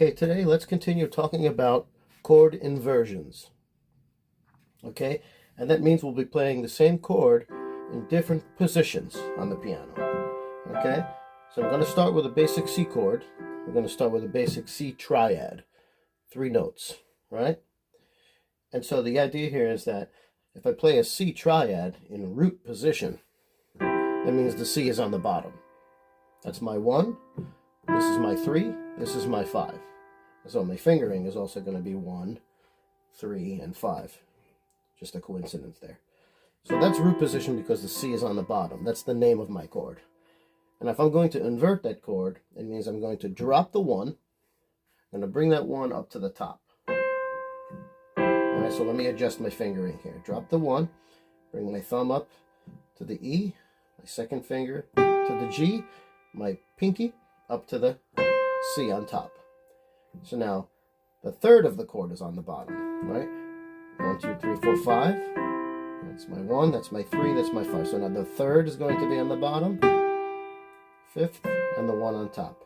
Okay, today let's continue talking about chord inversions. Okay, and that means we'll be playing the same chord in different positions on the piano. Okay, so I'm going to start with a basic C chord. We're going to start with a basic C triad, 3 notes, right? And so the idea here is that if I play a C triad in root position, that means the C is on the bottom. That's my 1, this is my 3, this is my 5. So my fingering is also going to be 1, 3, and 5. Just a coincidence there. So that's root position because the C is on the bottom. That's the name of my chord. And if I'm going to invert that chord, it means I'm going to drop the 1. I'm going to bring that 1 up to the top. Alright, so let me adjust my fingering here. Drop the 1, bring my thumb up to the E, my second finger to the G, my pinky up to the C on top. So now the third of the chord is on the bottom, right? 1, 2, 3, 4, 5. That's my 1, that's my 3, that's my 5. So now the third is going to be on the bottom, 5th, and the 1 on top.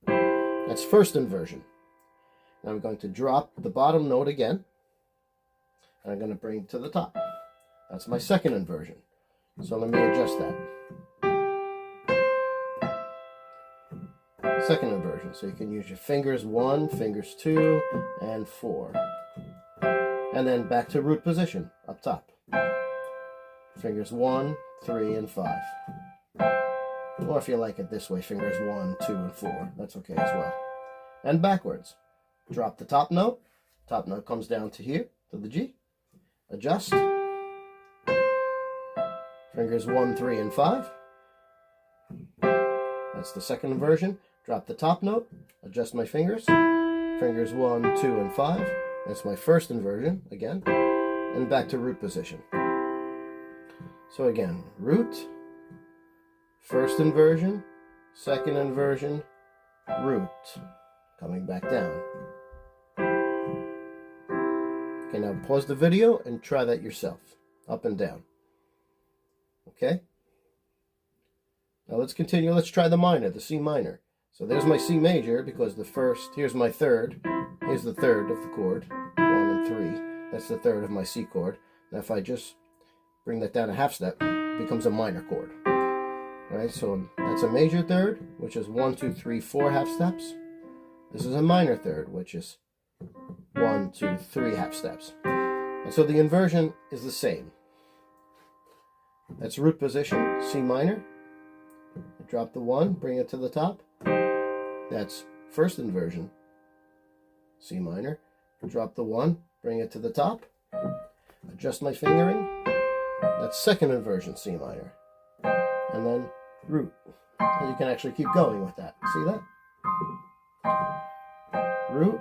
That's first inversion. Now I'm going to drop the bottom note again, and I'm going to bring it to the top. That's my second inversion. So let me adjust that. Second inversion. So you can use your fingers 1, fingers 2, and 4. And then back to root position, up top. Fingers 1, 3, and 5. Or if you like it this way, fingers 1, 2, and 4. That's okay as well. And backwards. Drop the top note. Top note comes down to here, to the G. Adjust. Fingers 1, 3, and 5. That's the second inversion. Drop the top note. Adjust my fingers. Fingers 1, 2, and 5. That's my first inversion, again. And back to root position. So again, root, first inversion, second inversion, root. Coming back down. Okay, now pause the video and try that yourself. Up and down. Okay? Now let's continue. Let's try the minor, the C minor. So there's my C major because the first, here's my third. Here's the third of the chord, 1 and 3. That's the third of my C chord. Now if I just bring that down a half step, it becomes a minor chord. All right, so that's a major third, which is 1, 2, 3, 4 half steps. This is a minor third, which is 1, 2, 3 half steps. And so the inversion is the same. That's root position, C minor. Drop the 1, bring it to the top. That's first inversion, C minor. Drop the 1, bring it to the top. Adjust my fingering. That's second inversion, C minor. And then root. And you can actually keep going with that. See that? Root,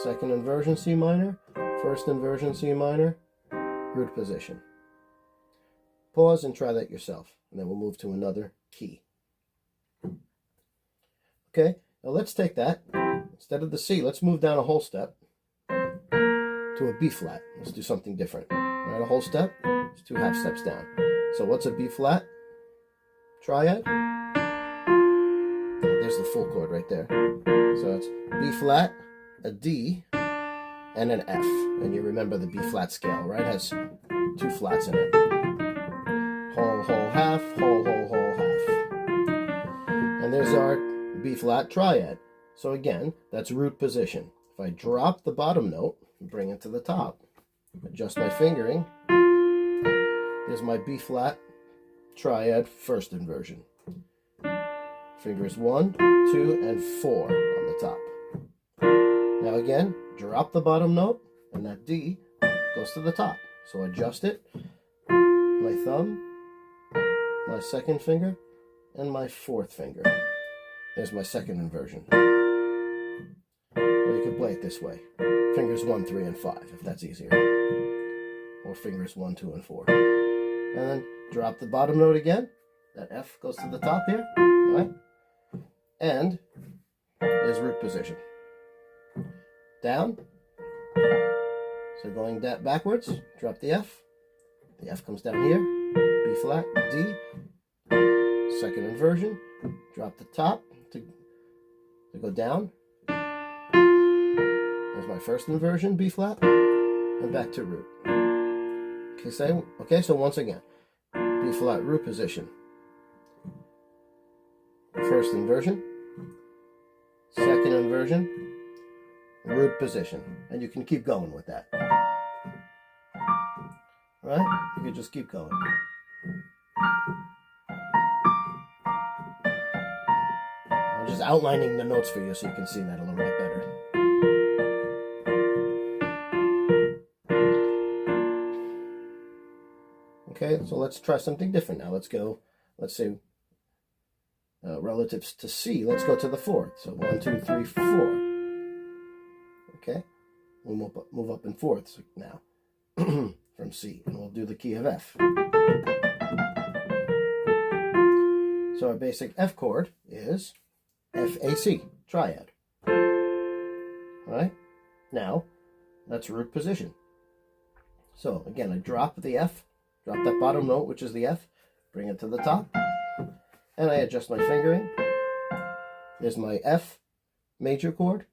second inversion, C minor. First inversion, C minor. Root position. Pause and try that yourself. And then we'll move to another key. Okay, now let's take that. Instead of the C, let's move down a whole step to a B flat. Let's do something different. All right, a whole step, it's 2 half steps down. So what's a B flat triad? There's the full chord right there. So it's B flat, a D, and an F. And you remember the B flat scale, right? It has 2 flats in it. Whole, whole, half, whole, whole, whole, half. And there's our B flat triad. So again, that's root position. If I drop the bottom note and bring it to the top, adjust my fingering, there's my B flat triad first inversion. Fingers 1, 2, and 4 on the top. Now again, drop the bottom note, and that D goes to the top. So adjust it, my thumb, my second finger, and my fourth finger. There's my second inversion. Or you can play it this way. Fingers 1, 3, and 5, if that's easier. Or fingers 1, 2, and 4. And then drop the bottom note again. That F goes to the top here. Right? And is root position. Down. So going backwards, drop the F. The F comes down here. B flat, D. Second inversion. Drop the top to go down. There's my first inversion, B flat, and back to root. Okay, so once again, B flat root position. First inversion, second inversion, root position. And you can keep going with that. Right? You can just keep going. I'm just outlining the notes for you so you can see that a little bit better. Okay, so let's try something different now. Let's say, relatives to C, let's go to the fourth. So 1, 2, 3, 4. Okay, we'll move up in fourths now from C, and we'll do the key of F. So our basic F chord is F-A-C, triad. Right? Now, that's root position. So again, I drop the F, drop that bottom note, which is the F, bring it to the top, and I adjust my fingering. There's my F major chord,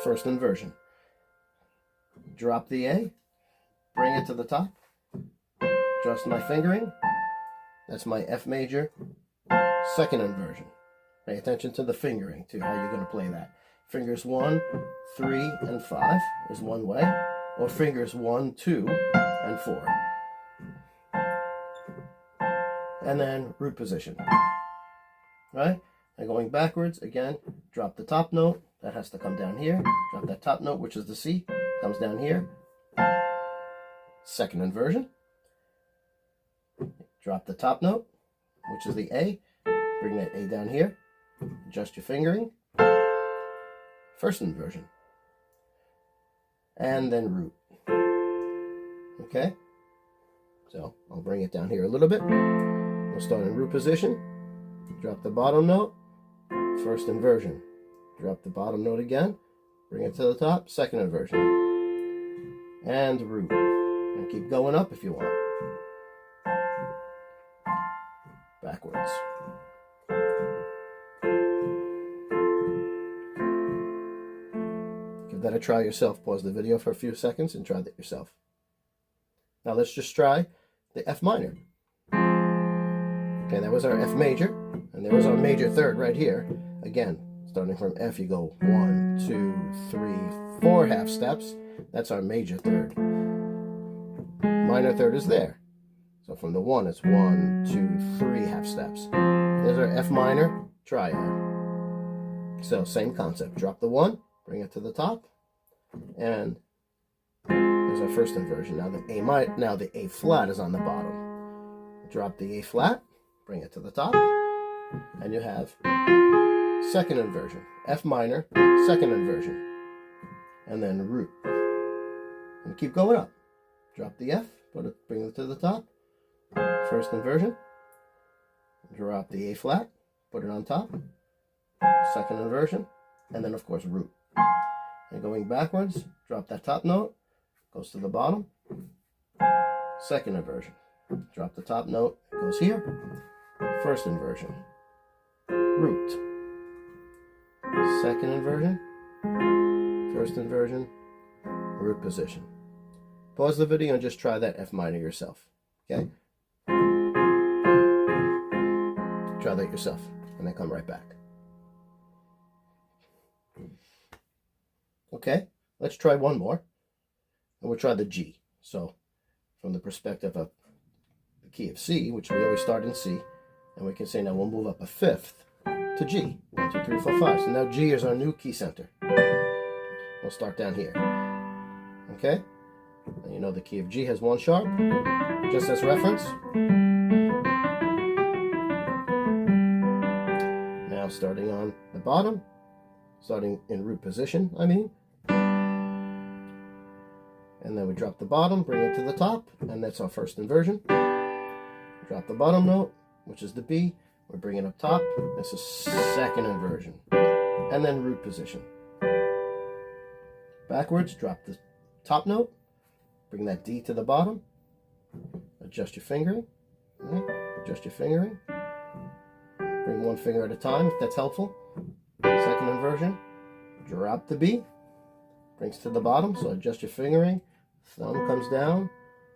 first inversion. Drop the A, bring it to the top, adjust my fingering. That's my F major, second inversion. Pay attention to the fingering, to how you're going to play that. Fingers 1, 3, and 5 is one way, or fingers 1, 2, and 4. And then root position. Right? And going backwards, again, drop the top note. That has to come down here. Drop that top note, which is the C, comes down here. Second inversion. Drop the top note, which is the A. Bring that A down here. Adjust your fingering. First inversion. And then root. Okay? So I'll bring it down here a little bit. We'll start in root position. Drop the bottom note. First inversion. Drop the bottom note again. Bring it to the top. Second inversion. And root. And keep going up if you want. Backwards. Give that a try yourself. Pause the video for a few seconds and try that yourself. Now let's just try the F minor. Okay, that was our F major, and there was our major third right here. Again, starting from F, you go 1, 2, 3, 4 half steps. That's our major third. Minor third is there. So from the 1, it's 1, 2, 3 half steps. There's our F minor triad. So same concept. Drop the 1, bring it to the top, and there's our first inversion. Now the A flat is on the bottom. Drop the A flat, bring it to the top, and you have second inversion. F minor, second inversion, and then root. And keep going up. Drop the F, bring it to the top, first inversion. Drop the A flat, put it on top, second inversion, and then of course root. And going backwards, drop that top note, goes to the bottom, second inversion. Drop the top note, goes here, first inversion, root, second inversion, first inversion, root position. Pause the video and just try that F minor yourself, okay? Try that yourself, and then come right back. Okay, let's try one more, and we'll try the G. So, from the perspective of the key of C, which we always start in C, and we can say now we'll move up a fifth to G. 1, 2, 3, 4, 5. So now G is our new key center. We'll start down here. Okay? And you know the key of G has 1 sharp, just as reference. Now starting on the bottom, starting in root position, and then we drop the bottom, bring it to the top, and that's our first inversion. Drop the bottom note, which is the B, we bring it up top, this is second inversion, and then root position. Backwards, drop the top note, bring that D to the bottom, adjust your fingering, adjust your fingering, bring one finger at a time if that's helpful. Second inversion, drop the B, brings to the bottom, so adjust your fingering. Thumb comes down,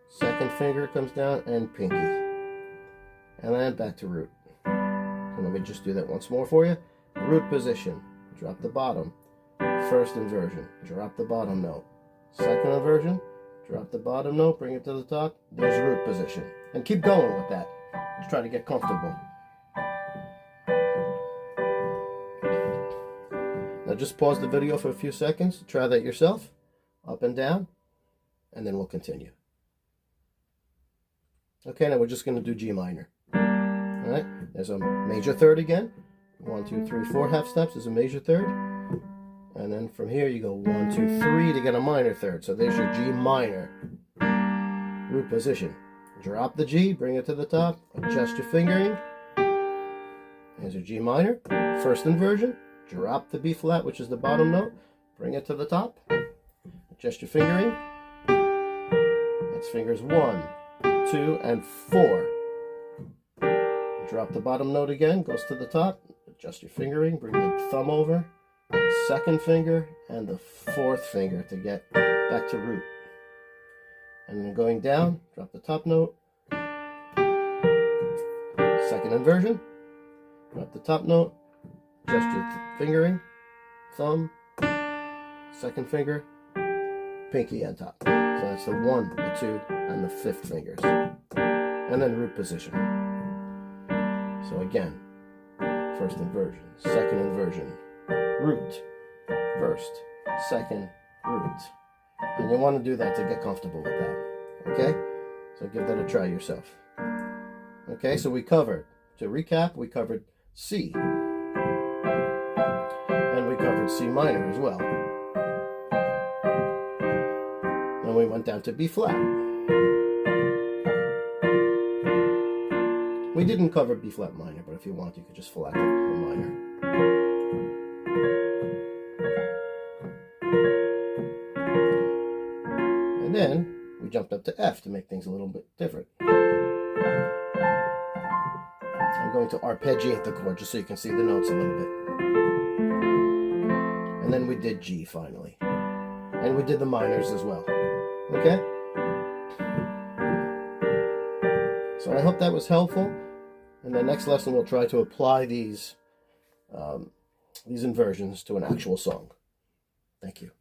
second finger comes down, and pinky. And then back to root. So let me just do that once more for you. Root position, drop the bottom. First inversion, drop the bottom note. Second inversion, drop the bottom note, bring it to the top. There's root position. And keep going with that. Just try to get comfortable. Now just pause the video for a few seconds. Try that yourself. Up and down. And then we'll continue. Okay, now we're just going to do G minor. Alright, there's a major third again. 1, 2, 3, 4 half steps is a major third. And then from here you go 1, 2, 3 to get a minor third. So there's your G minor. Root position. Drop the G, bring it to the top, adjust your fingering. Here's your G minor. First inversion. Drop the B flat, which is the bottom note, bring it to the top. Adjust your fingering. That's fingers 1, 2, and 4. Drop the bottom note again, goes to the top. Adjust your fingering, bring the thumb over. Second finger and the fourth finger to get back to root. And then going down, drop the top note. Second inversion. Drop the top note. Adjust your fingering, thumb, second finger, pinky on top. So that's the 1, the 2, and the 5th fingers. And then root position. So again, first inversion, second inversion, root, first, second, root. And you want to do that to get comfortable with that. Okay? So give that a try yourself. Okay, so we covered, to recap, we covered C. And we covered C minor as well. And we went down to B flat. We didn't cover B flat minor, but if you want, you could just flat the minor. And then we jumped up to F to make things a little bit different. I'm going to arpeggiate the chord just so you can see the notes a little bit. And then we did G finally. And we did the minors as well. Okay? So I hope that was helpful. In the next lesson, we'll try to apply these inversions to an actual song. Thank you.